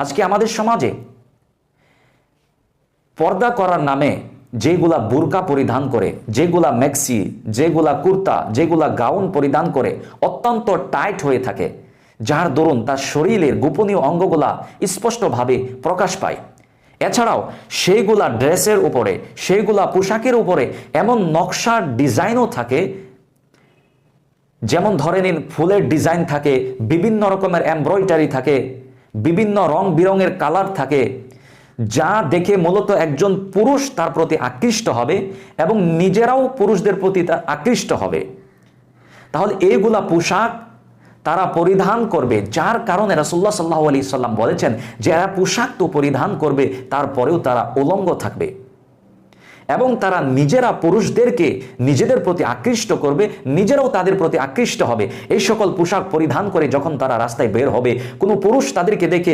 আজকে আমাদের সমাজে পর্দা করার নামে যেগুলা বুরকা পরিধান করে, যেগুলা ম্যাক্সি, যেগুলা কুর্তা, যেগুলা গাউন পরিধান করে অত্যন্ত টাইট হয়ে থাকে, যার দরুন তার শরীরের গোপনীয় অঙ্গগুলা স্পষ্টভাবে প্রকাশ পায়। এছাড়াও সেইগুলা ড্রেসের উপরে, সেইগুলা পোশাকের উপরে এমন নকশার ডিজাইনও থাকে, যেমন ধরে নিন ফুলের ডিজাইন থাকে, বিভিন্ন রকমের এমব্রয়ডারি থাকে, বিভিন্ন রং বিরঙের কালার থাকে, যা দেখে মূলত একজন পুরুষ তার প্রতি আকৃষ্ট হবে এবং নিজেরাও পুরুষদের প্রতি আকৃষ্ট হবে। তাহলে এইগুলা পোশাক তারা পরিধান করবে, যার কারণে রাসূলুল্লাহ সাল্লাল্লাহু আলাইহি সাল্লাম বলেছেন যে এরা পোশাক তো পরিধান করবে, তারপরেও তারা উলঙ্গ থাকবে এবং তারা নিজেরা পুরুষদেরকে নিজেদের প্রতি আকৃষ্ট করবে, নিজেরাও তাদের প্রতি আকৃষ্ট হবে। এই সকল পোশাক পরিধান করে যখন তারা রাস্তায় বের হবে, কোনো পুরুষ তাদেরকে দেখে